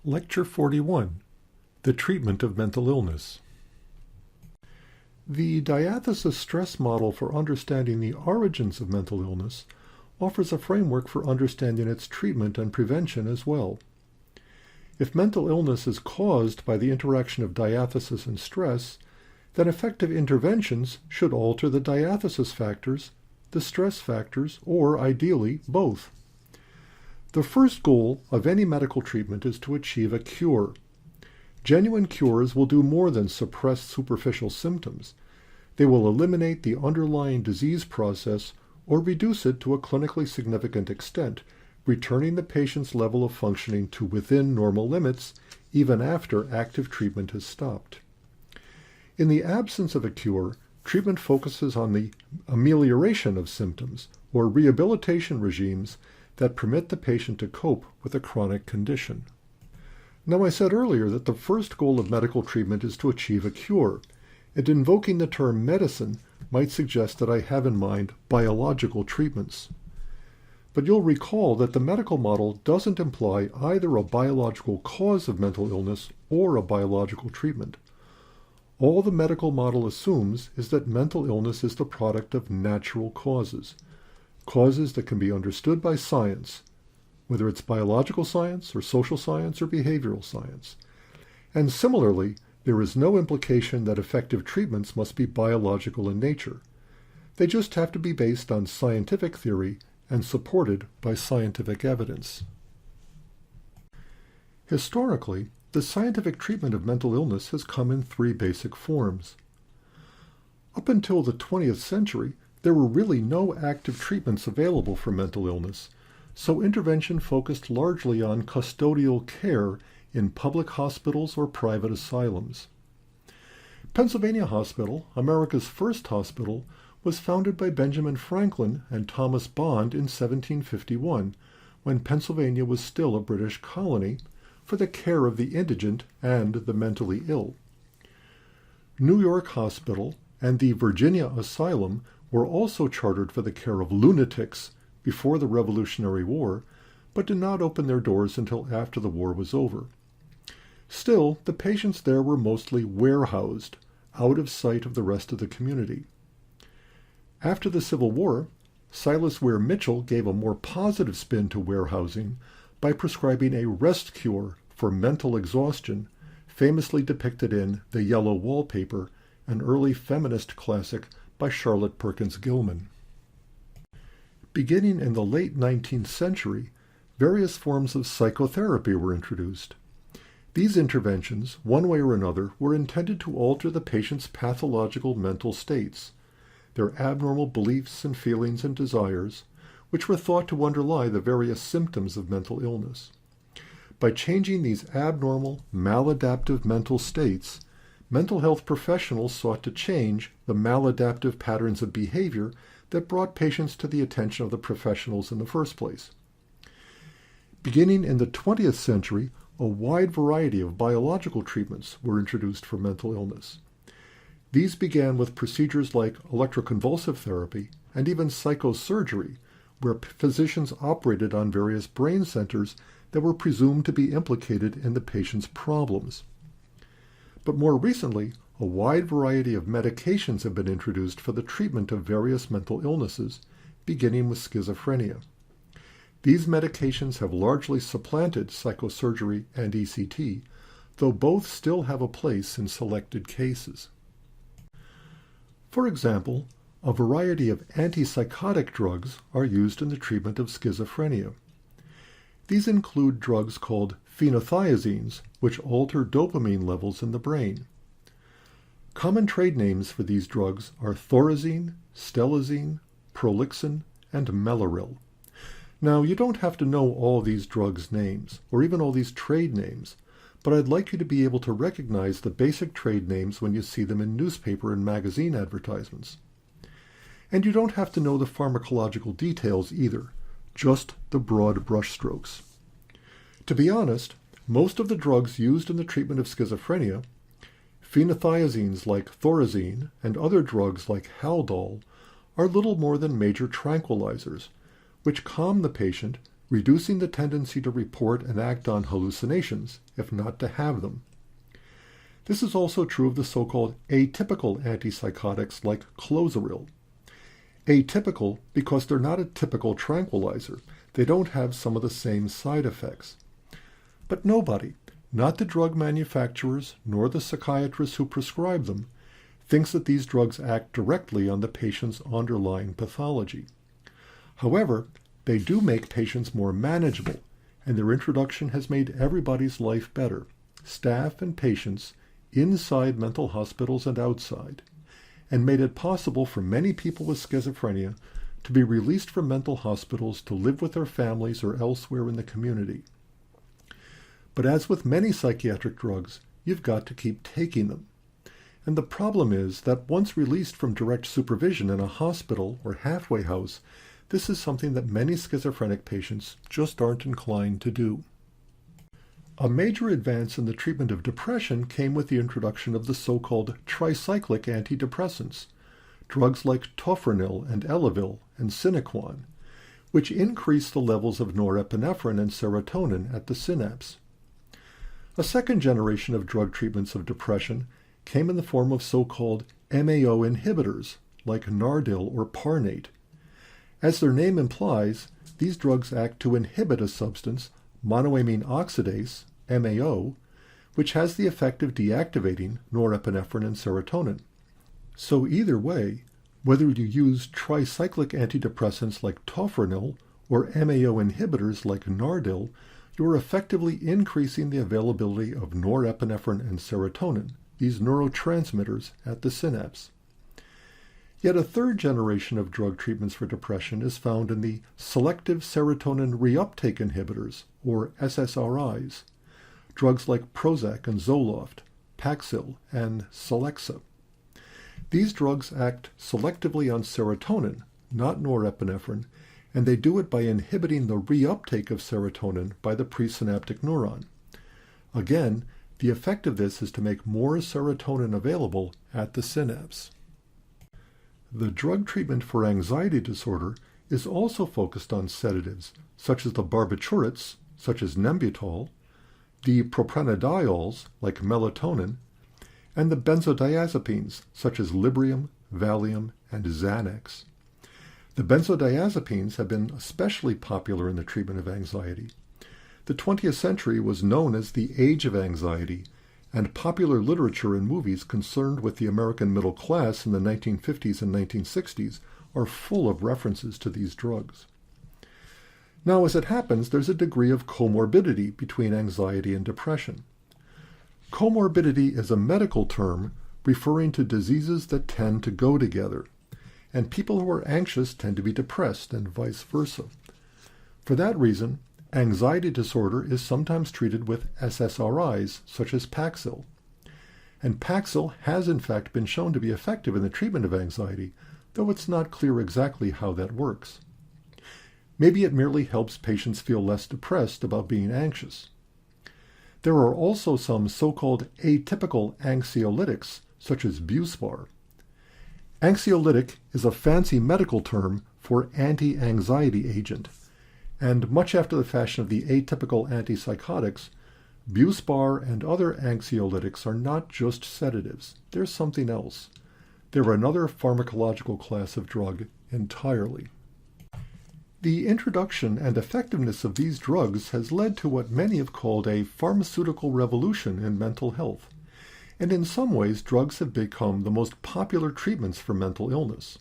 Lecture 41, The Treatment of Mental Illness. The Diathesis-Stress model for understanding the origins of mental illness offers a framework for understanding its treatment and prevention as well. If mental illness is caused by the interaction of diathesis and stress, then effective interventions should alter the diathesis factors, the stress factors, or ideally, both. The first goal of any medical treatment is to achieve a cure. Genuine cures will do more than suppress superficial symptoms. They will eliminate the underlying disease process or reduce it to a clinically significant extent, returning the patient's level of functioning to within normal limits even after active treatment has stopped. In the absence of a cure, treatment focuses on the amelioration of symptoms or rehabilitation regimes that permit the patient to cope with a chronic condition. Now, I said earlier that the first goal of medical treatment is to achieve a cure, and invoking the term medicine might suggest that I have in mind biological treatments. But you'll recall that the medical model doesn't imply either a biological cause of mental illness or a biological treatment. All the medical model assumes is that mental illness is the product of natural causes that can be understood by science, whether it's biological science or social science or behavioral science. And similarly, there is no implication that effective treatments must be biological in nature. They just have to be based on scientific theory and supported by scientific evidence. Historically, the scientific treatment of mental illness has come in three basic forms. Up until the 20th century, there were really no active treatments available for mental illness, so intervention focused largely on custodial care in public hospitals or private asylums. Pennsylvania Hospital, America's first hospital, was founded by Benjamin Franklin and Thomas Bond in 1751, when Pennsylvania was still a British colony, for the care of the indigent and the mentally ill. New York Hospital and the Virginia Asylum were also chartered for the care of lunatics before the Revolutionary War, but did not open their doors until after the war was over. Still, the patients there were mostly warehoused, out of sight of the rest of the community. After the Civil War, Silas Ware Mitchell gave a more positive spin to warehousing by prescribing a rest cure for mental exhaustion, famously depicted in The Yellow Wallpaper, an early feminist classic by Charlotte Perkins Gilman. Beginning in the late 19th century, various forms of psychotherapy were introduced. These interventions, one way or another, were intended to alter the patient's pathological mental states, their abnormal beliefs and feelings and desires, which were thought to underlie the various symptoms of mental illness. By changing these abnormal, maladaptive mental states, mental health professionals sought to change the maladaptive patterns of behavior that brought patients to the attention of the professionals in the first place. Beginning in the 20th century, a wide variety of biological treatments were introduced for mental illness. These began with procedures like electroconvulsive therapy and even psychosurgery, where physicians operated on various brain centers that were presumed to be implicated in the patient's problems. But more recently, a wide variety of medications have been introduced for the treatment of various mental illnesses, beginning with schizophrenia. These medications have largely supplanted psychosurgery and ECT, though both still have a place in selected cases. For example, a variety of antipsychotic drugs are used in the treatment of schizophrenia. These include drugs called Phenothiazines, which alter dopamine levels in the brain. Common trade names for these drugs are Thorazine, Stelazine, Prolixin, and Mellaril. Now, you don't have to know all these drugs' names, or even all these trade names, but I'd like you to be able to recognize the basic trade names when you see them in newspaper and magazine advertisements. And you don't have to know the pharmacological details either, just the broad brushstrokes. To be honest, most of the drugs used in the treatment of schizophrenia, phenothiazines like Thorazine and other drugs like Haldol, are little more than major tranquilizers, which calm the patient reducing the tendency to report and act on hallucinations, if not to have them. This is also true of the so-called atypical antipsychotics like Clozaril. Atypical because they're not a typical tranquilizer. They don't have some of the same side effects. But nobody, not the drug manufacturers nor the psychiatrists who prescribe them, thinks that these drugs act directly on the patient's underlying pathology. However, they do make patients more manageable, and their introduction has made everybody's life better, staff and patients, inside mental hospitals and outside, and made it possible for many people with schizophrenia to be released from mental hospitals to live with their families or elsewhere in the community. But as with many psychiatric drugs, you've got to keep taking them. And the problem is that once released from direct supervision in a hospital or halfway house, this is something that many schizophrenic patients just aren't inclined to do. A major advance in the treatment of depression came with the introduction of the so-called tricyclic antidepressants, drugs like Tofranil and Elavil and Sinequan, which increase the levels of norepinephrine and serotonin at the synapse. A second generation of drug treatments of depression came in the form of so-called MAO inhibitors, like Nardil or Parnate. As their name implies, these drugs act to inhibit a substance, monoamine oxidase, MAO, which has the effect of deactivating norepinephrine and serotonin. So either way, whether you use tricyclic antidepressants like Tofranil or MAO inhibitors like Nardil, you are effectively increasing the availability of norepinephrine and serotonin, these neurotransmitters at the synapse. Yet a third generation of drug treatments for depression is found in the selective serotonin reuptake inhibitors, or SSRIs, drugs like Prozac and Zoloft, Paxil, and Celexa. These drugs act selectively on serotonin, not norepinephrine, and they do it by inhibiting the reuptake of serotonin by the presynaptic neuron. Again, the effect of this is to make more serotonin available at the synapse. The drug treatment for anxiety disorder is also focused on sedatives, such as the barbiturates, such as Nembutal, the propranadiols, like melatonin, and the benzodiazepines, such as Librium, Valium, and Xanax. The benzodiazepines have been especially popular in the treatment of anxiety. The 20th century was known as the Age of Anxiety, and popular literature and movies concerned with the American middle class in the 1950s and 1960s are full of references to these drugs. Now, as it happens, there's a degree of comorbidity between anxiety and depression. Comorbidity is a medical term referring to diseases that tend to go together, and people who are anxious tend to be depressed and vice versa. For that reason, anxiety disorder is sometimes treated with SSRIs, such as Paxil. And Paxil has in fact been shown to be effective in the treatment of anxiety, though it's not clear exactly how that works. Maybe it merely helps patients feel less depressed about being anxious. There are also some so-called atypical anxiolytics, such as Buspar. Anxiolytic is a fancy medical term for anti-anxiety agent, and much after the fashion of the atypical antipsychotics, Buspar and other anxiolytics are not just sedatives. They're something else. They're another pharmacological class of drug entirely. The introduction and effectiveness of these drugs has led to what many have called a pharmaceutical revolution in mental health, and in some ways drugs have become the most popular treatments for mental illness.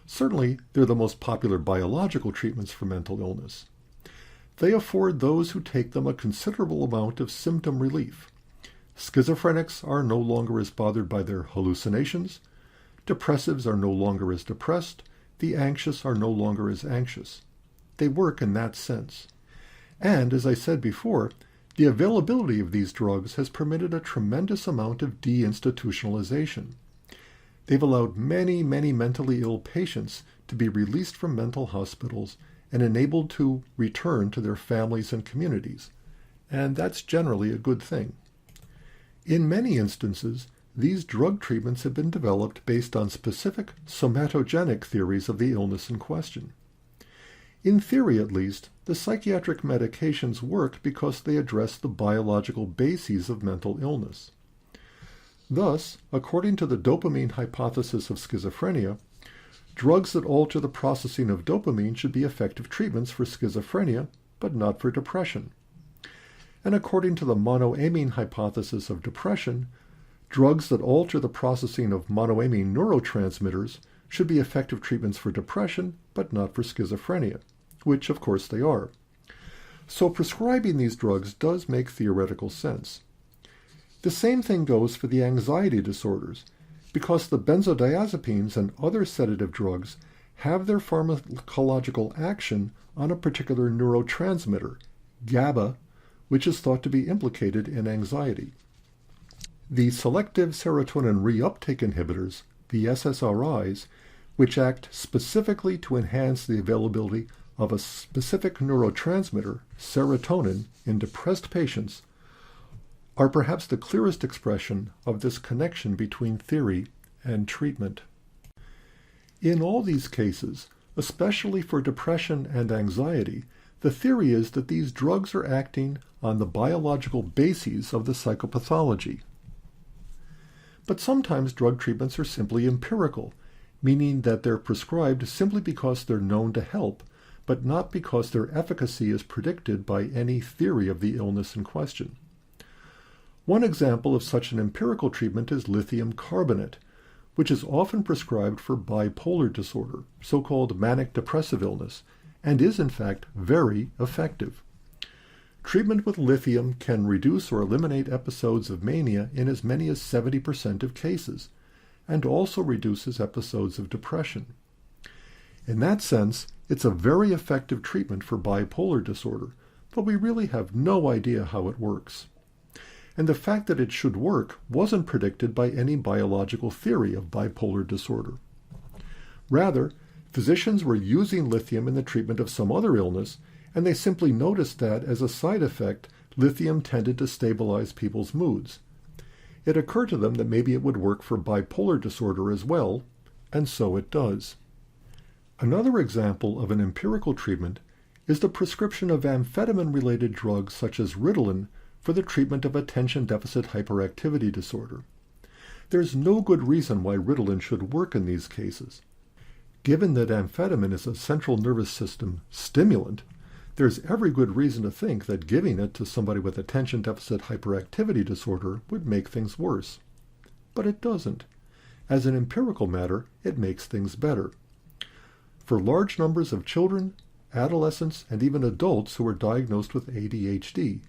Certainly, they're the most popular biological treatments for mental illness. They afford those who take them a considerable amount of symptom relief. Schizophrenics are no longer as bothered by their hallucinations, depressives are no longer as depressed, the anxious are no longer as anxious. They work in that sense. And, as I said before, the availability of these drugs has permitted a tremendous amount of de-institutionalization. They've allowed many, many mentally ill patients to be released from mental hospitals and enabled to return to their families and communities. And that's generally a good thing. In many instances, these drug treatments have been developed based on specific somatogenic theories of the illness in question. In theory, at least, the psychiatric medications work because they address the biological bases of mental illness. Thus, according to the dopamine hypothesis of schizophrenia, drugs that alter the processing of dopamine should be effective treatments for schizophrenia, but not for depression. And according to the monoamine hypothesis of depression, drugs that alter the processing of monoamine neurotransmitters should be effective treatments for depression, but not for schizophrenia, which of course they are. So prescribing these drugs does make theoretical sense. The same thing goes for the anxiety disorders, because the benzodiazepines and other sedative drugs have their pharmacological action on a particular neurotransmitter, GABA, which is thought to be implicated in anxiety. The selective serotonin reuptake inhibitors, the SSRIs, which act specifically to enhance the availability of a specific neurotransmitter, serotonin, in depressed patients, are perhaps the clearest expression of this connection between theory and treatment. In all these cases, especially for depression and anxiety, the theory is that these drugs are acting on the biological bases of the psychopathology. But sometimes drug treatments are simply empirical, meaning that they're prescribed simply because they're known to help, but not because their efficacy is predicted by any theory of the illness in question. One example of such an empirical treatment is lithium carbonate, which is often prescribed for bipolar disorder, so-called manic depressive illness, and is in fact very effective. Treatment with lithium can reduce or eliminate episodes of mania in as many as 70% of cases, and also reduces episodes of depression. In that sense, it's a very effective treatment for bipolar disorder, but we really have no idea how it works. And the fact that it should work wasn't predicted by any biological theory of bipolar disorder. Rather, physicians were using lithium in the treatment of some other illness, and they simply noticed that, as a side effect, lithium tended to stabilize people's moods. It occurred to them that maybe it would work for bipolar disorder as well, and so it does. Another example of an empirical treatment is the prescription of amphetamine-related drugs such as Ritalin for the treatment of attention deficit hyperactivity disorder. There's no good reason why Ritalin should work in these cases. Given that amphetamine is a central nervous system stimulant, there's every good reason to think that giving it to somebody with attention deficit hyperactivity disorder would make things worse. But it doesn't. As an empirical matter, it makes things better. For large numbers of children, adolescents, and even adults who are diagnosed with ADHD,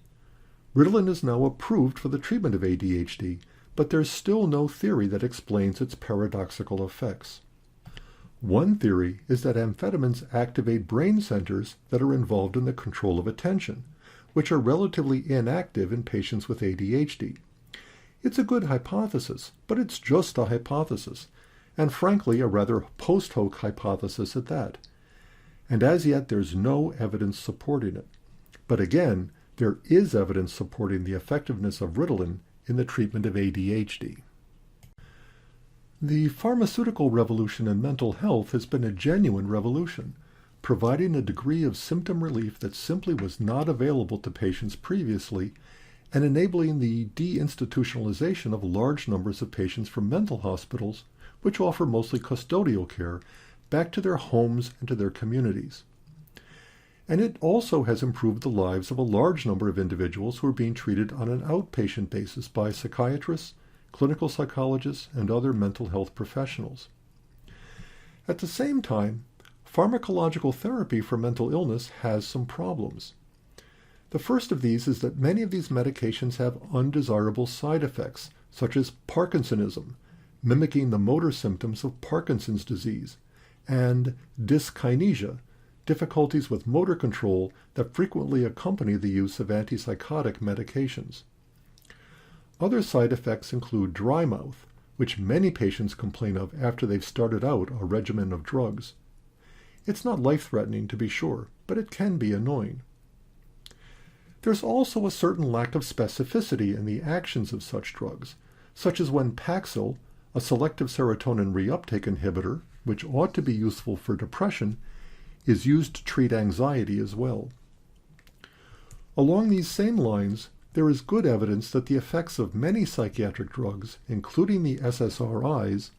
Ritalin is now approved for the treatment of ADHD, but there's still no theory that explains its paradoxical effects. One theory is that amphetamines activate brain centers that are involved in the control of attention, which are relatively inactive in patients with ADHD. It's a good hypothesis, but it's just a hypothesis, and frankly a rather post hoc hypothesis at that. And as yet there's no evidence supporting it. But again, there is evidence supporting the effectiveness of Ritalin in the treatment of ADHD. The pharmaceutical revolution in mental health has been a genuine revolution, providing a degree of symptom relief that simply was not available to patients previously, and enabling the de-institutionalization of large numbers of patients from mental hospitals, which offer mostly custodial care, back to their homes and to their communities. And it also has improved the lives of a large number of individuals who are being treated on an outpatient basis by psychiatrists, clinical psychologists, and other mental health professionals. At the same time, pharmacological therapy for mental illness has some problems. The first of these is that many of these medications have undesirable side effects, such as Parkinsonism, mimicking the motor symptoms of Parkinson's disease, and dyskinesia, difficulties with motor control that frequently accompany the use of antipsychotic medications. Other side effects include dry mouth, which many patients complain of after they've started out a regimen of drugs. It's not life-threatening, to be sure, but it can be annoying. There's also a certain lack of specificity in the actions of such drugs, such as when Paxil, a selective serotonin reuptake inhibitor, which ought to be useful for depression, is used to treat anxiety as well. Along these same lines, there is good evidence that the effects of many psychiatric drugs, including the SSRIs,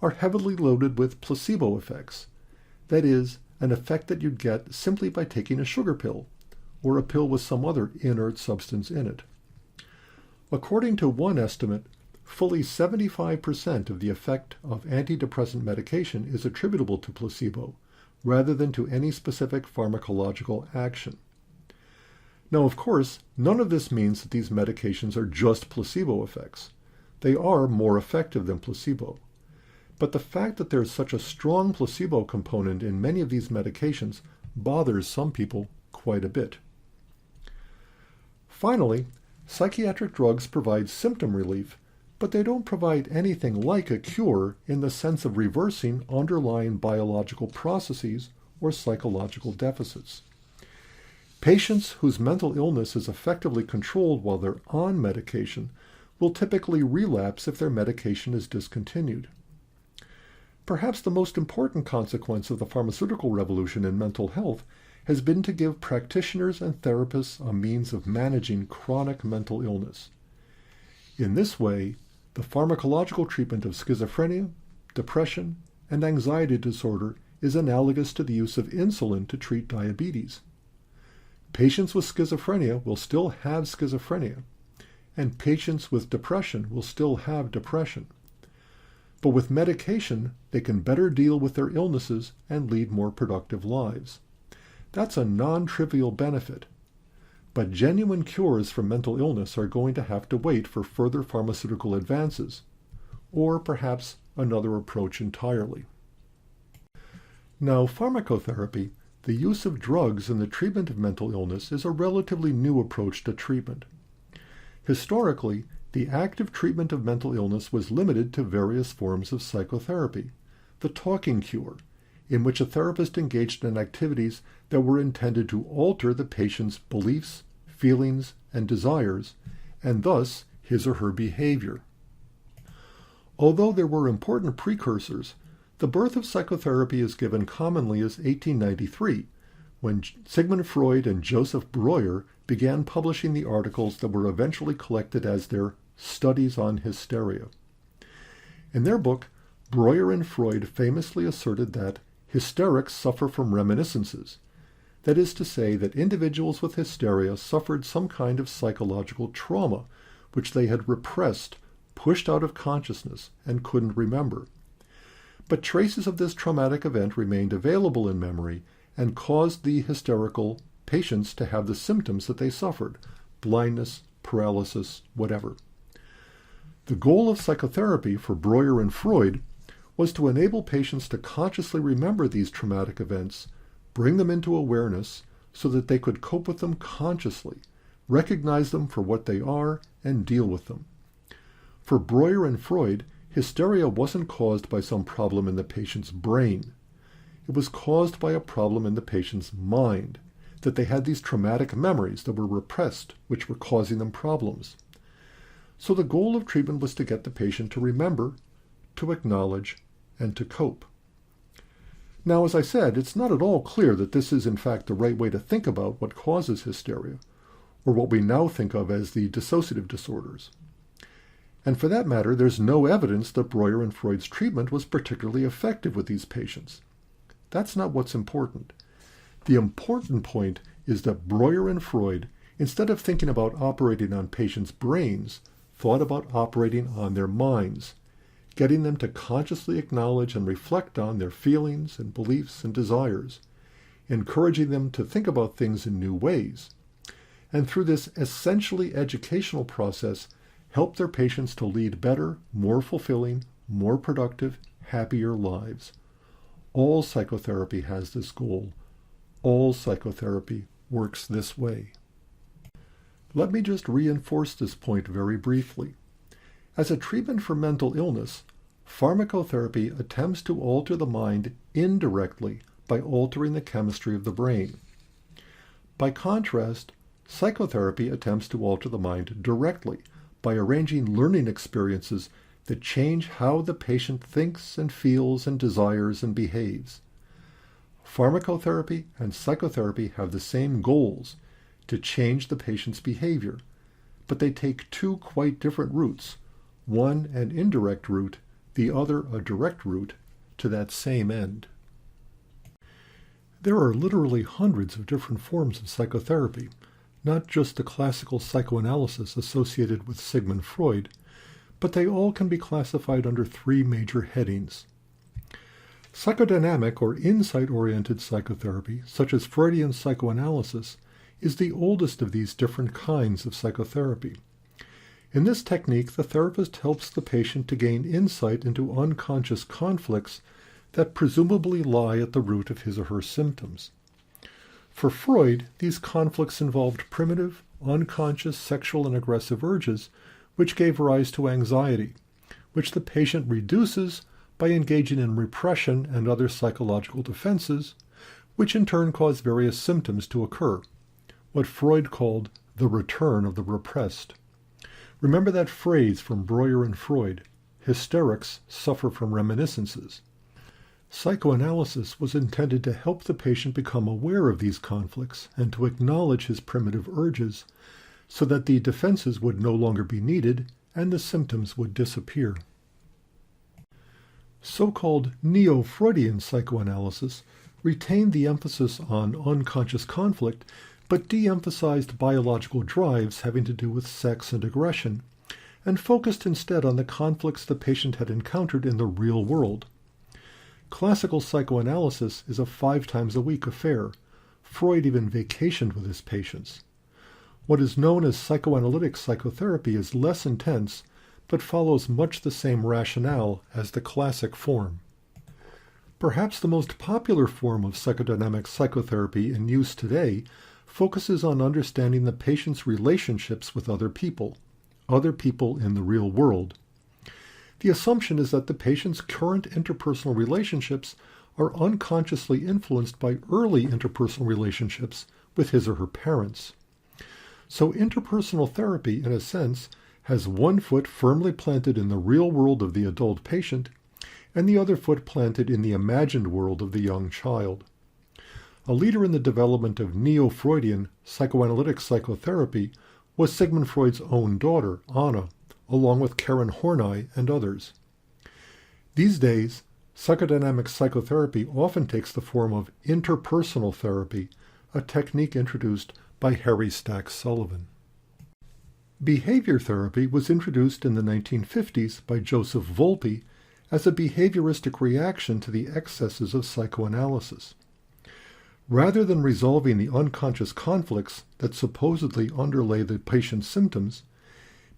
are heavily loaded with placebo effects. That is, an effect that you'd get simply by taking a sugar pill, or a pill with some other inert substance in it. According to one estimate, fully 75% of the effect of antidepressant medication is attributable to placebo, rather than to any specific pharmacological action. Now, of course, none of this means that these medications are just placebo effects. They are more effective than placebo. But the fact that there's such a strong placebo component in many of these medications bothers some people quite a bit. Finally, psychiatric drugs provide symptom relief, but they don't provide anything like a cure in the sense of reversing underlying biological processes or psychological deficits. Patients whose mental illness is effectively controlled while they're on medication will typically relapse if their medication is discontinued. Perhaps the most important consequence of the pharmaceutical revolution in mental health has been to give practitioners and therapists a means of managing chronic mental illness. In this way, the pharmacological treatment of schizophrenia, depression, and anxiety disorder is analogous to the use of insulin to treat diabetes. Patients with schizophrenia will still have schizophrenia, and patients with depression will still have depression. But with medication, they can better deal with their illnesses and lead more productive lives. That's a non-trivial benefit. But genuine cures for mental illness are going to have to wait for further pharmaceutical advances, or perhaps another approach entirely. Now, pharmacotherapy, the use of drugs in the treatment of mental illness, is a relatively new approach to treatment. Historically, the active treatment of mental illness was limited to various forms of psychotherapy, the talking cure, in which a therapist engaged in activities that were intended to alter the patient's beliefs, feelings, and desires, and thus his or her behavior. Although there were important precursors, the birth of psychotherapy is given commonly as 1893, when Sigmund Freud and Joseph Breuer began publishing the articles that were eventually collected as their Studies on Hysteria. In their book, Breuer and Freud famously asserted that hysterics suffer from reminiscences. That is to say that individuals with hysteria suffered some kind of psychological trauma, which they had repressed, pushed out of consciousness, and couldn't remember. But traces of this traumatic event remained available in memory and caused the hysterical patients to have the symptoms that they suffered: blindness, paralysis, whatever. The goal of psychotherapy for Breuer and Freud was to enable patients to consciously remember these traumatic events, bring them into awareness so that they could cope with them consciously, recognize them for what they are, and deal with them. For Breuer and Freud, hysteria wasn't caused by some problem in the patient's brain. It was caused by a problem in the patient's mind, that they had these traumatic memories that were repressed, which were causing them problems. So the goal of treatment was to get the patient to remember, to acknowledge, and to cope. Now, as I said, it's not at all clear that this is in fact the right way to think about what causes hysteria, or what we now think of as the dissociative disorders. And for that matter, there's no evidence that Breuer and Freud's treatment was particularly effective with these patients. That's not what's important. The important point is that Breuer and Freud, instead of thinking about operating on patients' brains, thought about operating on their minds, getting them to consciously acknowledge and reflect on their feelings and beliefs and desires, encouraging them to think about things in new ways, and through this essentially educational process, help their patients to lead better, more fulfilling, more productive, happier lives. All psychotherapy has this goal. All psychotherapy works this way. Let me just reinforce this point very briefly. As a treatment for mental illness, pharmacotherapy attempts to alter the mind indirectly by altering the chemistry of the brain. By contrast, psychotherapy attempts to alter the mind directly by arranging learning experiences that change how the patient thinks and feels and desires and behaves. Pharmacotherapy and psychotherapy have the same goals, to change the patient's behavior, but they take two quite different routes, one an indirect route, the other a direct route, to that same end. There are literally hundreds of different forms of psychotherapy, not just the classical psychoanalysis associated with Sigmund Freud, but they all can be classified under three major headings. Psychodynamic or insight-oriented psychotherapy, such as Freudian psychoanalysis, is the oldest of these different kinds of psychotherapy. In this technique, the therapist helps the patient to gain insight into unconscious conflicts that presumably lie at the root of his or her symptoms. For Freud, these conflicts involved primitive, unconscious sexual and aggressive urges, which gave rise to anxiety, which the patient reduces by engaging in repression and other psychological defenses, which in turn cause various symptoms to occur, what Freud called the return of the repressed. Remember that phrase from Breuer and Freud, hysterics suffer from reminiscences. Psychoanalysis was intended to help the patient become aware of these conflicts and to acknowledge his primitive urges so that the defenses would no longer be needed and the symptoms would disappear. So-called neo-Freudian psychoanalysis retained the emphasis on unconscious conflict but de-emphasized biological drives having to do with sex and aggression, and focused instead on the conflicts the patient had encountered in the real world. Classical psychoanalysis is a 5 times a week affair. Freud even vacationed with his patients. What is known as psychoanalytic psychotherapy is less intense, but follows much the same rationale as the classic form. Perhaps the most popular form of psychodynamic psychotherapy in use today focuses on understanding the patient's relationships with other people in the real world. The assumption is that the patient's current interpersonal relationships are unconsciously influenced by early interpersonal relationships with his or her parents. So interpersonal therapy, in a sense, has one foot firmly planted in the real world of the adult patient and the other foot planted in the imagined world of the young child. A leader in the development of neo-Freudian psychoanalytic psychotherapy was Sigmund Freud's own daughter, Anna, along with Karen Horney and others. These days, psychodynamic psychotherapy often takes the form of interpersonal therapy, a technique introduced by Harry Stack Sullivan. Behavior therapy was introduced in the 1950s by Joseph Volpe as a behavioristic reaction to the excesses of psychoanalysis. Rather than resolving the unconscious conflicts that supposedly underlay the patient's symptoms,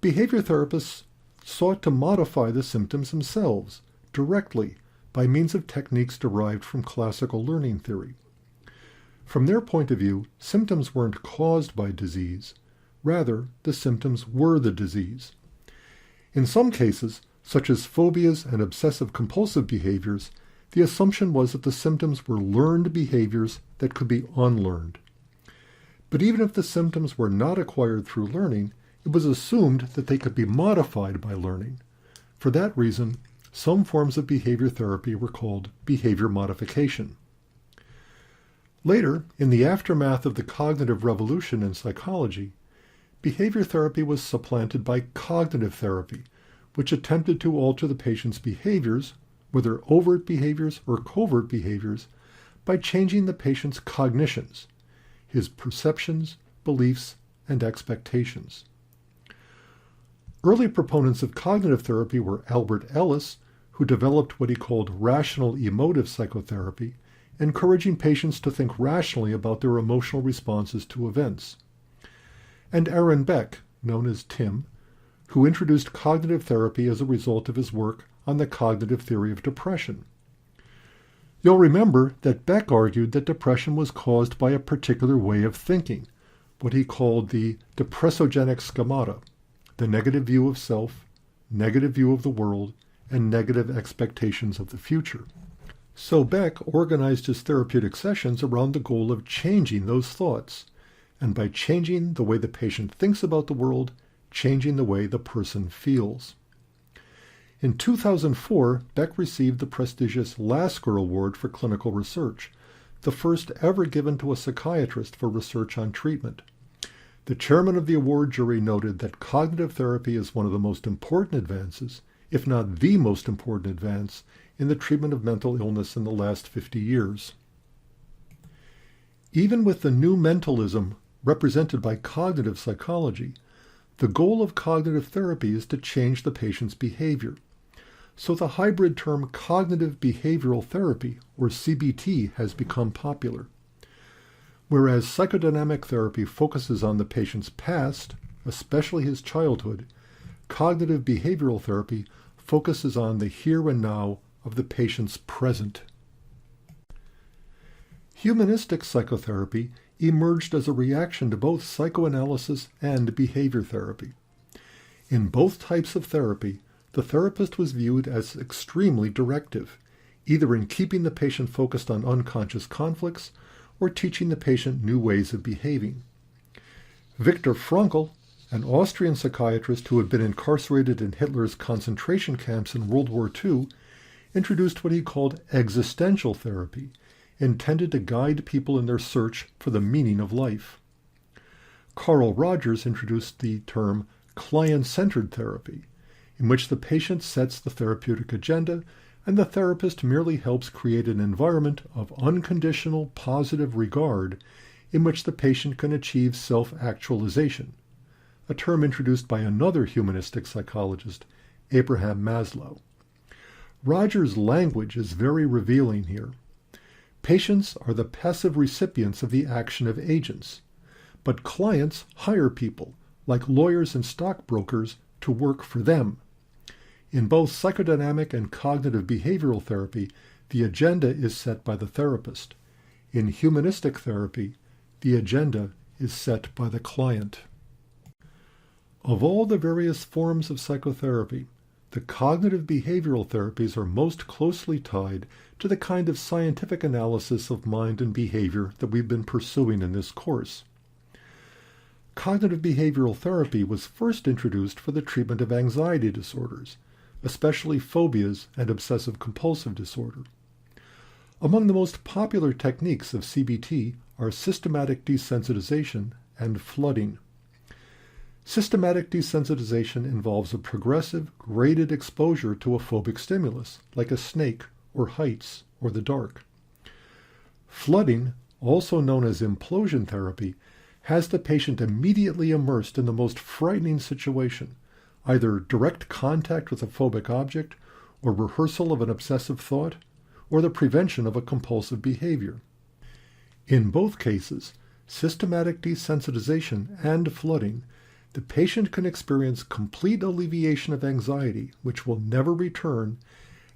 behavior therapists sought to modify the symptoms themselves, directly, by means of techniques derived from classical learning theory. From their point of view, symptoms weren't caused by disease. Rather, the symptoms were the disease. In some cases, such as phobias and obsessive-compulsive behaviors, the assumption was that the symptoms were learned behaviors that could be unlearned. But even if the symptoms were not acquired through learning, it was assumed that they could be modified by learning. For that reason, some forms of behavior therapy were called behavior modification. Later, in the aftermath of the cognitive revolution in psychology, behavior therapy was supplanted by cognitive therapy, which attempted to alter the patient's behaviors, whether overt behaviors or covert behaviors, by changing the patient's cognitions, his perceptions, beliefs, and expectations. Early proponents of cognitive therapy were Albert Ellis, who developed what he called rational emotive psychotherapy, encouraging patients to think rationally about their emotional responses to events, and Aaron Beck, known as Tim, who introduced cognitive therapy as a result of his work on the cognitive theory of depression. You'll remember that Beck argued that depression was caused by a particular way of thinking, what he called the depressogenic schemata, the negative view of self, negative view of the world, and negative expectations of the future. So Beck organized his therapeutic sessions around the goal of changing those thoughts, and by changing the way the patient thinks about the world, changing the way the person feels. In 2004, Beck received the prestigious Lasker Award for Clinical Research the first ever given to a psychiatrist for research on treatment. The chairman of the award jury noted that cognitive therapy is one of the most important advances, if not the most important advance, in the treatment of mental illness in the last 50 years. Even with the new mentalism represented by cognitive psychology, the goal of cognitive therapy is to change the patient's behavior. So the hybrid term cognitive behavioral therapy, or CBT, has become popular. Whereas psychodynamic therapy focuses on the patient's past, especially his childhood, cognitive behavioral therapy focuses on the here and now of the patient's present. Humanistic psychotherapy emerged as a reaction to both psychoanalysis and behavior therapy. In both types of therapy, the therapist was viewed as extremely directive, either in keeping the patient focused on unconscious conflicts or teaching the patient new ways of behaving. Viktor Frankl, an Austrian psychiatrist who had been incarcerated in Hitler's concentration camps in World War II, introduced what he called existential therapy, intended to guide people in their search for the meaning of life. Carl Rogers introduced the term client-centered therapy, in which the patient sets the therapeutic agenda and the therapist merely helps create an environment of unconditional positive regard in which the patient can achieve self-actualization, a term introduced by another humanistic psychologist, Abraham Maslow. Rogers' language is very revealing here. Patients are the passive recipients of the action of agents, but clients hire people, like lawyers and stockbrokers, to work for them. In both psychodynamic and cognitive behavioral therapy, the agenda is set by the therapist. In humanistic therapy, the agenda is set by the client. Of all the various forms of psychotherapy, the cognitive behavioral therapies are most closely tied to the kind of scientific analysis of mind and behavior that we've been pursuing in this course. Cognitive behavioral therapy was first introduced for the treatment of anxiety disorders, especially phobias and obsessive-compulsive disorder. Among the most popular techniques of CBT are systematic desensitization and flooding. Systematic desensitization involves a progressive, graded exposure to a phobic stimulus, like a snake or heights or the dark. Flooding, also known as implosion therapy, has the patient immediately immersed in the most frightening situation, either direct contact with a phobic object, or rehearsal of an obsessive thought, or the prevention of a compulsive behavior. In both cases, systematic desensitization and flooding, the patient can experience complete alleviation of anxiety, which will never return,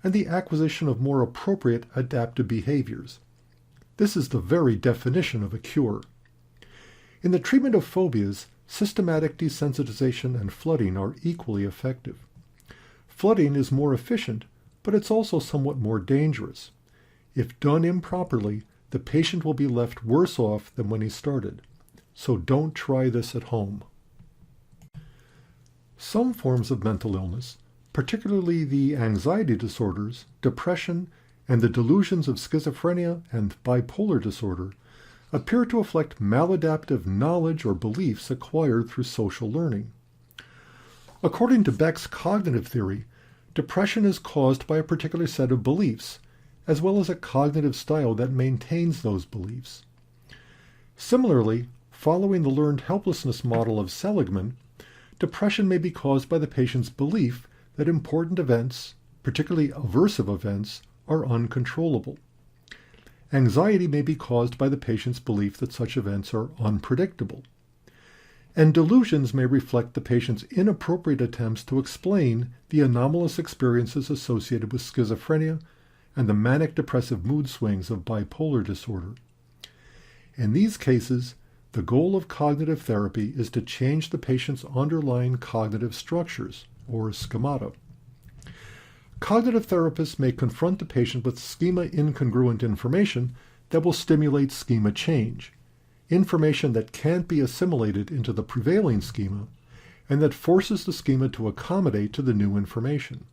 and the acquisition of more appropriate adaptive behaviors. This is the very definition of a cure. In the treatment of phobias, systematic desensitization and flooding are equally effective. Flooding is more efficient, but it's also somewhat more dangerous. If done improperly, the patient will be left worse off than when he started. So don't try this at home. Some forms of mental illness, particularly the anxiety disorders, depression, and the delusions of schizophrenia and bipolar disorder, appear to reflect maladaptive knowledge or beliefs acquired through social learning. According to Beck's cognitive theory, depression is caused by a particular set of beliefs, as well as a cognitive style that maintains those beliefs. Similarly, following the learned helplessness model of Seligman, depression may be caused by the patient's belief that important events, particularly aversive events, are uncontrollable. Anxiety may be caused by the patient's belief that such events are unpredictable. And delusions may reflect the patient's inappropriate attempts to explain the anomalous experiences associated with schizophrenia and the manic-depressive mood swings of bipolar disorder. In these cases, the goal of cognitive therapy is to change the patient's underlying cognitive structures, or schemata. Cognitive therapists may confront the patient with schema-incongruent information that will stimulate schema change, information that can't be assimilated into the prevailing schema, and that forces the schema to accommodate to the new information.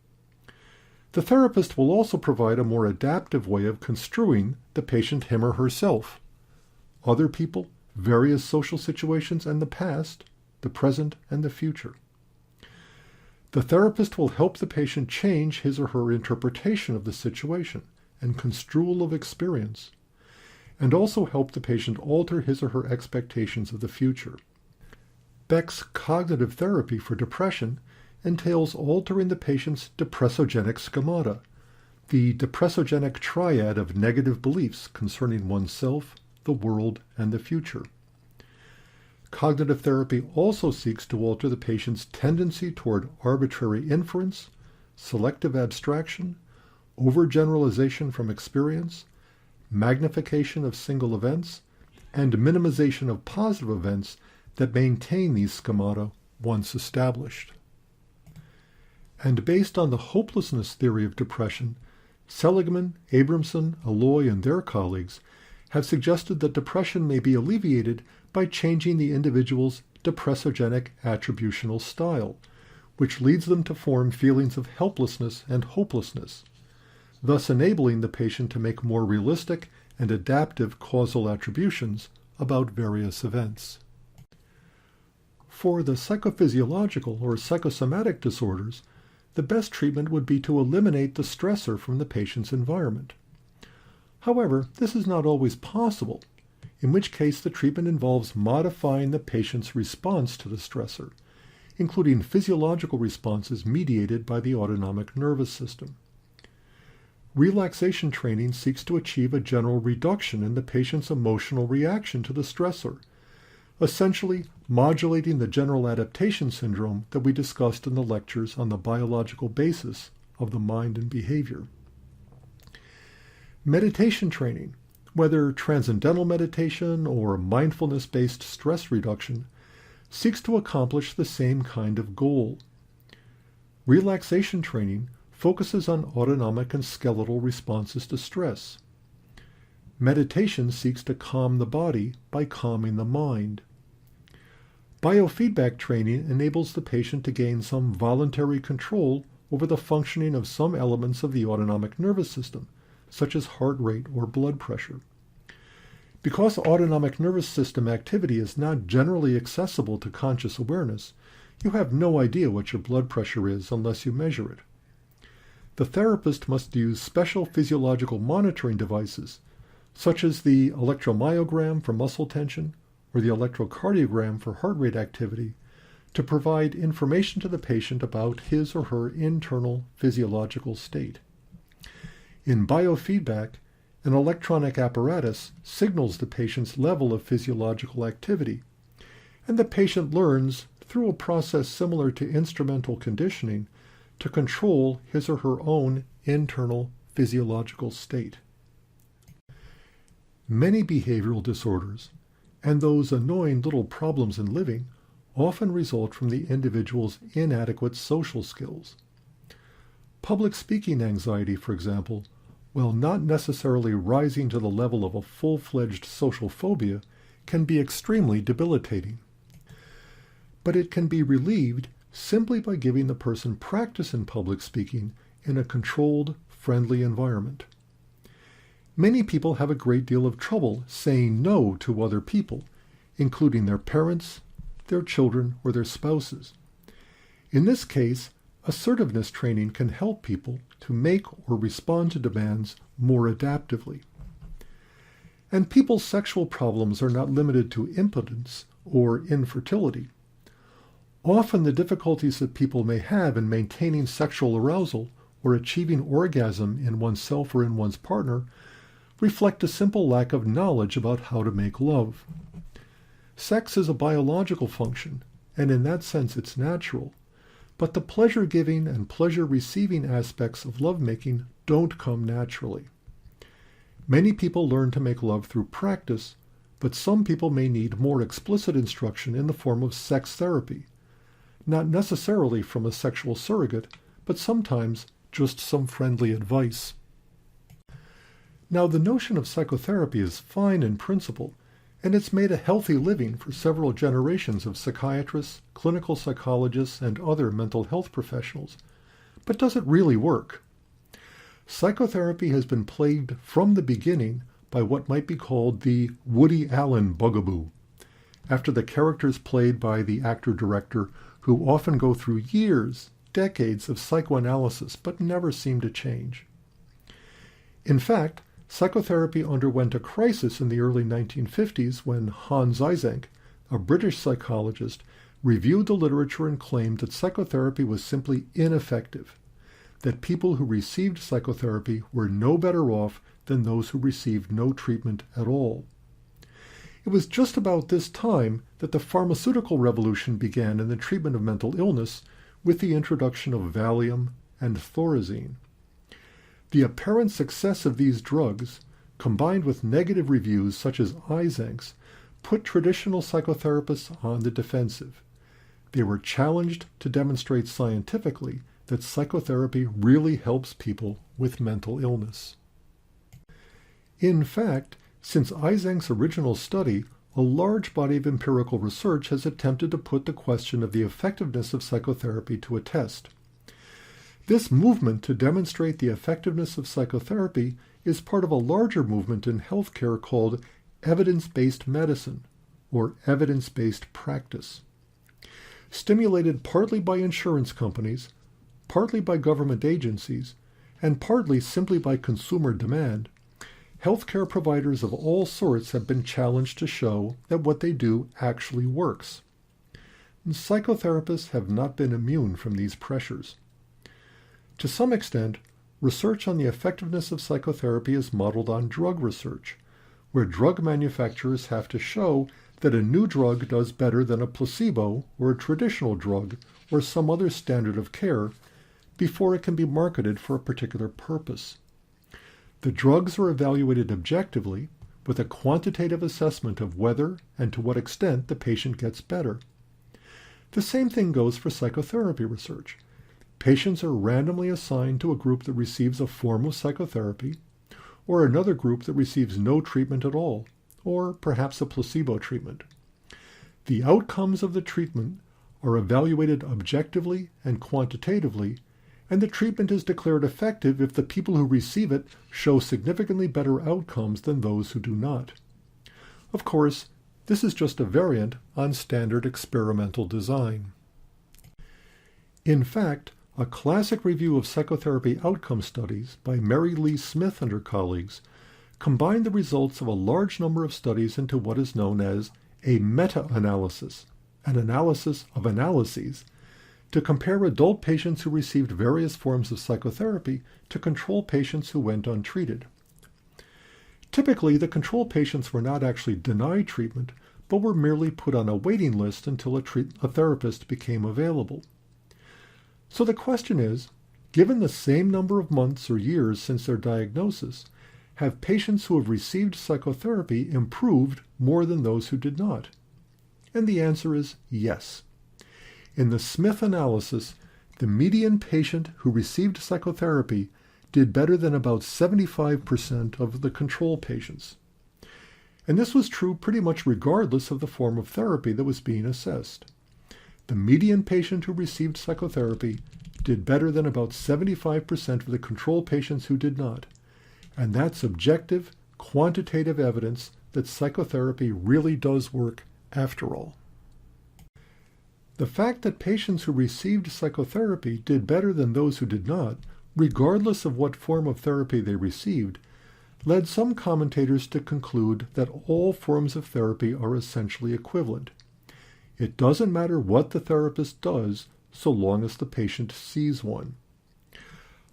The therapist will also provide a more adaptive way of construing the patient him or herself, other people, various social situations, and the past, the present, and the future. The therapist will help the patient change his or her interpretation of the situation and construal of experience, and also help the patient alter his or her expectations of the future. Beck's cognitive therapy for depression entails altering the patient's depressogenic schemata, the depressogenic triad of negative beliefs concerning oneself, the world, and the future. Cognitive therapy also seeks to alter the patient's tendency toward arbitrary inference, selective abstraction, overgeneralization from experience, magnification of single events, and minimization of positive events that maintain these schemata once established. And based on the hopelessness theory of depression, Seligman, Abramson, Alloy, and their colleagues have suggested that depression may be alleviated by changing the individual's depressogenic attributional style, which leads them to form feelings of helplessness and hopelessness, thus enabling the patient to make more realistic and adaptive causal attributions about various events. For the psychophysiological or psychosomatic disorders, the best treatment would be to eliminate the stressor from the patient's environment. However, this is not always possible, in which case the treatment involves modifying the patient's response to the stressor, including physiological responses mediated by the autonomic nervous system. Relaxation training seeks to achieve a general reduction in the patient's emotional reaction to the stressor, essentially modulating the general adaptation syndrome that we discussed in the lectures on the biological basis of the mind and behavior. Meditation training, whether transcendental meditation or mindfulness-based stress reduction, seeks to accomplish the same kind of goal. Relaxation training focuses on autonomic and skeletal responses to stress. Meditation seeks to calm the body by calming the mind. Biofeedback training enables the patient to gain some voluntary control over the functioning of some elements of the autonomic nervous system, such as heart rate or blood pressure. Because autonomic nervous system activity is not generally accessible to conscious awareness, you have no idea what your blood pressure is unless you measure it. The therapist must use special physiological monitoring devices, such as the electromyogram for muscle tension or the electrocardiogram for heart rate activity, to provide information to the patient about his or her internal physiological state. In biofeedback, an electronic apparatus signals the patient's level of physiological activity, and the patient learns, through a process similar to instrumental conditioning, to control his or her own internal physiological state. Many behavioral disorders, and those annoying little problems in living, often result from the individual's inadequate social skills. Public speaking anxiety, for example, while not necessarily rising to the level of a full-fledged social phobia, can be extremely debilitating. But it can be relieved simply by giving the person practice in public speaking in a controlled, friendly environment. Many people have a great deal of trouble saying no to other people, including their parents, their children, or their spouses. In this case, assertiveness training can help people to make or respond to demands more adaptively. And people's sexual problems are not limited to impotence or infertility. Often the difficulties that people may have in maintaining sexual arousal or achieving orgasm in oneself or in one's partner reflect a simple lack of knowledge about how to make love. Sex is a biological function, and in that sense it's natural, but the pleasure-giving and pleasure-receiving aspects of lovemaking don't come naturally. Many people learn to make love through practice, but some people may need more explicit instruction in the form of sex therapy, not necessarily from a sexual surrogate, but sometimes just some friendly advice. Now, the notion of psychotherapy is fine in principle, and it's made a healthy living for several generations of psychiatrists, clinical psychologists, and other mental health professionals. But does it really work? psychotherapy has been plagued from the beginning by what might be called the Woody Allen bugaboo, after the characters played by the actor-director who often go through years, decades of psychoanalysis but never seem to change. In fact, psychotherapy underwent a crisis in the early 1950s when Hans Eysenck, a British psychologist, reviewed the literature and claimed that psychotherapy was simply ineffective, that people who received psychotherapy were no better off than those who received no treatment at all. It was just about this time that the pharmaceutical revolution began in the treatment of mental illness with the introduction of Valium and Thorazine. The apparent success of these drugs, combined with negative reviews such as Eysenck's, put traditional psychotherapists on the defensive. They were challenged to demonstrate scientifically that psychotherapy really helps people with mental illness. In fact, since Eysenck's original study, a large body of empirical research has attempted to put the question of the effectiveness of psychotherapy to a test. This movement to demonstrate the effectiveness of psychotherapy is part of a larger movement in healthcare called evidence-based medicine, or evidence-based practice. Stimulated partly by insurance companies, partly by government agencies, and partly simply by consumer demand, healthcare providers of all sorts have been challenged to show that what they do actually works. And psychotherapists have not been immune from these pressures. To some extent, research on the effectiveness of psychotherapy is modeled on drug research, where drug manufacturers have to show that a new drug does better than a placebo or a traditional drug or some other standard of care before it can be marketed for a particular purpose. The drugs are evaluated objectively with a quantitative assessment of whether and to what extent the patient gets better. The same thing goes for psychotherapy research. Patients are randomly assigned to a group that receives a form of psychotherapy, or another group that receives no treatment at all, or perhaps a placebo treatment. The outcomes of the treatment are evaluated objectively and quantitatively, and the treatment is declared effective if the people who receive it show significantly better outcomes than those who do not. Of course, this is just a variant on standard experimental design. In fact, a classic review of psychotherapy outcome studies by Mary Lee Smith and her colleagues combined the results of a large number of studies into what is known as a meta-analysis, an analysis of analyses, to compare adult patients who received various forms of psychotherapy to control patients who went untreated. Typically, the control patients were not actually denied treatment, but were merely put on a waiting list until a therapist became available. So the question is, given the same number of months or years since their diagnosis, have patients who have received psychotherapy improved more than those who did not? And the answer is yes. In the Smith analysis, the median patient who received psychotherapy did better than about 75% of the control patients. And this was true pretty much regardless of the form of therapy that was being assessed. The median patient who received psychotherapy did better than about 75% of the control patients who did not. And that's objective, quantitative evidence that psychotherapy really does work after all. The fact that patients who received psychotherapy did better than those who did not, regardless of what form of therapy they received, led some commentators to conclude that all forms of therapy are essentially equivalent. It doesn't matter what the therapist does, so long as the patient sees one.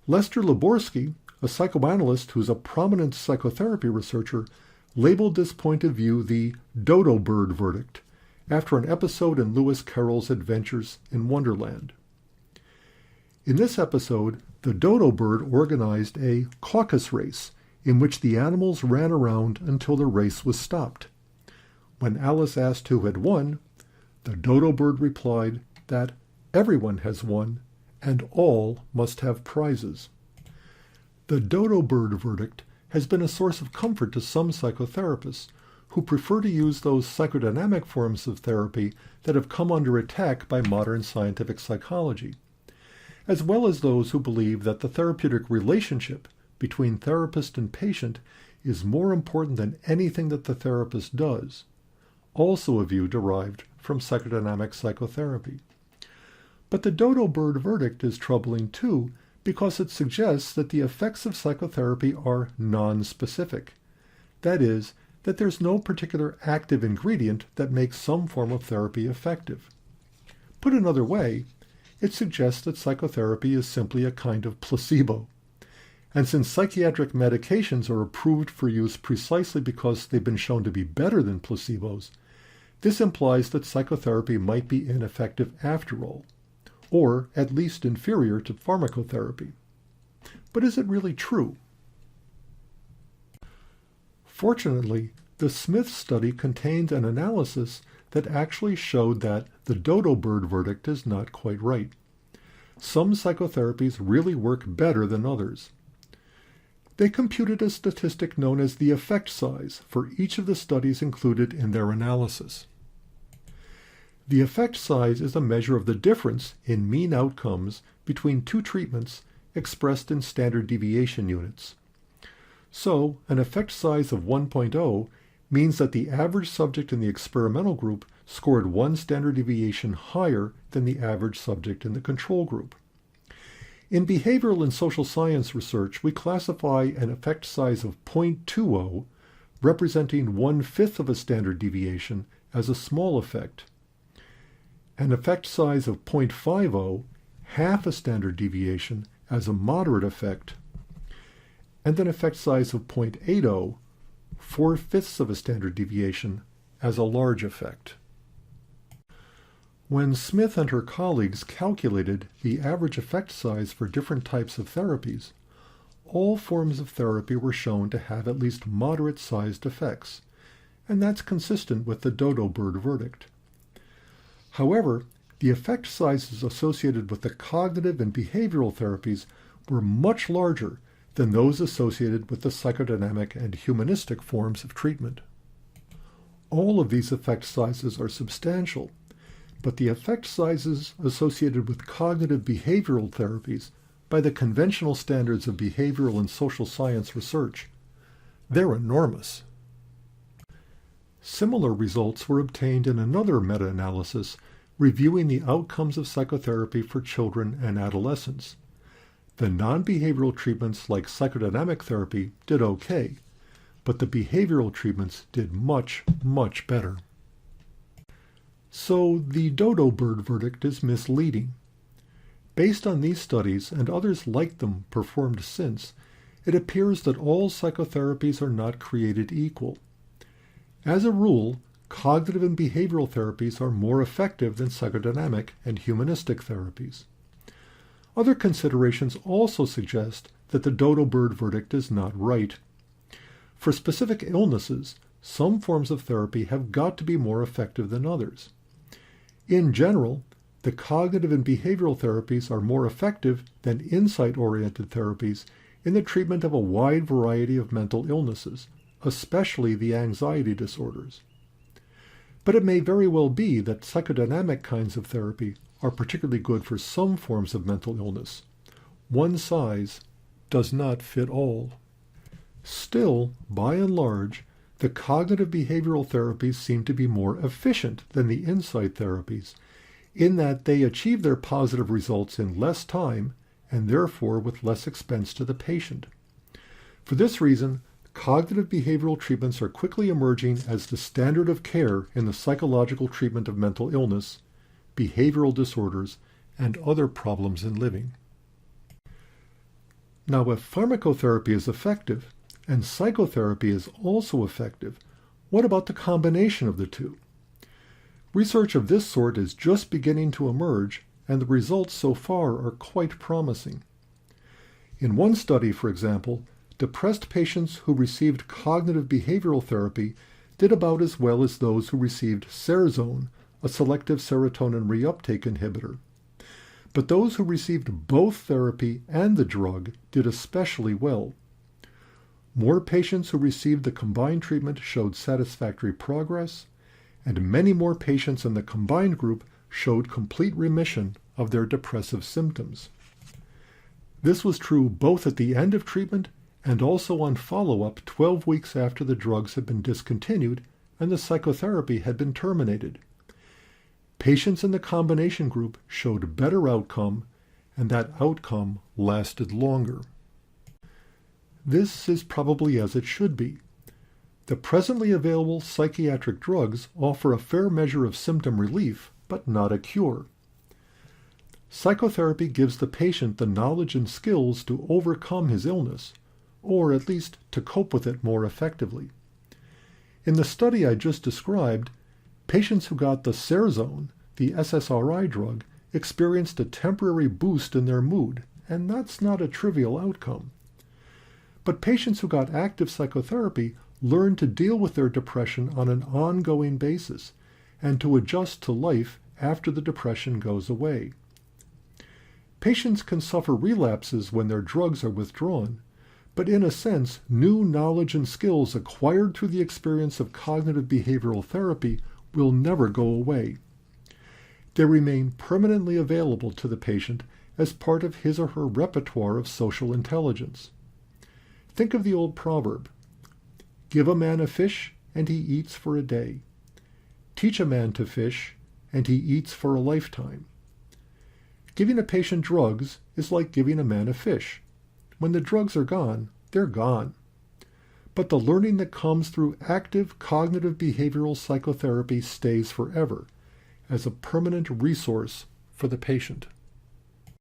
Lester Laborsky, a psychoanalyst who's a prominent psychotherapy researcher, labeled this point of view the dodo bird verdict, after an episode in Lewis Carroll's Adventures in Wonderland. In this episode, the dodo bird organized a caucus race in which the animals ran around until the race was stopped. When Alice asked who had won, the dodo bird replied that everyone has won and all must have prizes. The dodo bird verdict has been a source of comfort to some psychotherapists who prefer to use those psychodynamic forms of therapy that have come under attack by modern scientific psychology, as well as those who believe that the therapeutic relationship between therapist and patient is more important than anything that the therapist does, also a view derived from psychodynamic psychotherapy. But the dodo bird verdict is troubling too, because it suggests that the effects of psychotherapy are non-specific. That is, that there's no particular active ingredient that makes some form of therapy effective. Put another way, it suggests that psychotherapy is simply a kind of placebo. And since psychiatric medications are approved for use precisely because they've been shown to be better than placebos, this implies that psychotherapy might be ineffective after all, or at least inferior to pharmacotherapy. But is it really true? Fortunately, the Smith study contained an analysis that actually showed that the dodo bird verdict is not quite right. Some psychotherapies really work better than others. They computed a statistic known as the effect size for each of the studies included in their analysis. The effect size is a measure of the difference in mean outcomes between two treatments expressed in standard deviation units. So, an effect size of 1.0 means that the average subject in the experimental group scored one standard deviation higher than the average subject in the control group. In behavioral and social science research, we classify an effect size of 0.20, representing 1/5 of a standard deviation, as a small effect. An effect size of 0.50, half a standard deviation, as a moderate effect, and an effect size of 0.80, 4/5 of a standard deviation, as a large effect. When Smith and her colleagues calculated the average effect size for different types of therapies, all forms of therapy were shown to have at least moderate-sized effects, and that's consistent with the dodo bird verdict. However, the effect sizes associated with the cognitive and behavioral therapies were much larger than those associated with the psychodynamic and humanistic forms of treatment. All of these effect sizes are substantial, but the effect sizes associated with cognitive behavioral therapies, by the conventional standards of behavioral and social science research, they're enormous. Similar results were obtained in another meta-analysis reviewing the outcomes of psychotherapy for children and adolescents. The non-behavioral treatments like psychodynamic therapy did okay, but the behavioral treatments did much, much better. So the dodo bird verdict is misleading. Based on these studies and others like them performed since, it appears that all psychotherapies are not created equal. As a rule, cognitive and behavioral therapies are more effective than psychodynamic and humanistic therapies. Other considerations also suggest that the dodo bird verdict is not right. For specific illnesses, some forms of therapy have got to be more effective than others. In general, the cognitive and behavioral therapies are more effective than insight-oriented therapies in the treatment of a wide variety of mental illnesses, especially the anxiety disorders. But it may very well be that psychodynamic kinds of therapy are particularly good for some forms of mental illness. One size does not fit all. Still, by and large, the cognitive behavioral therapies seem to be more efficient than the insight therapies, in that they achieve their positive results in less time and therefore with less expense to the patient. For this reason, cognitive behavioral treatments are quickly emerging as the standard of care in the psychological treatment of mental illness, behavioral disorders, and other problems in living. Now, if pharmacotherapy is effective, and psychotherapy is also effective, what about the combination of the two? Research of this sort is just beginning to emerge, and the results so far are quite promising. In one study, for example, depressed patients who received cognitive behavioral therapy did about as well as those who received Serzone, a selective serotonin reuptake inhibitor. But those who received both therapy and the drug did especially well. More patients who received the combined treatment showed satisfactory progress, and many more patients in the combined group showed complete remission of their depressive symptoms. This was true both at the end of treatment and also on follow-up 12 weeks after the drugs had been discontinued and the psychotherapy had been terminated. Patients in the combination group showed better outcome, and that outcome lasted longer. This is probably as it should be. The presently available psychiatric drugs offer a fair measure of symptom relief, but not a cure. Psychotherapy gives the patient the knowledge and skills to overcome his illness, or at least to cope with it more effectively. In the study I just described, patients who got the Serzone, the SSRI drug, experienced a temporary boost in their mood, and that's not a trivial outcome. But patients who got active psychotherapy learned to deal with their depression on an ongoing basis and to adjust to life after the depression goes away. Patients can suffer relapses when their drugs are withdrawn, but in a sense, new knowledge and skills acquired through the experience of cognitive behavioral therapy will never go away. They remain permanently available to the patient as part of his or her repertoire of social intelligence. Think of the old proverb, "Give a man a fish, and he eats for a day. Teach a man to fish, and he eats for a lifetime." Giving a patient drugs is like giving a man a fish. When the drugs are gone, they're gone. But the learning that comes through active cognitive behavioral psychotherapy stays forever, as a permanent resource for the patient.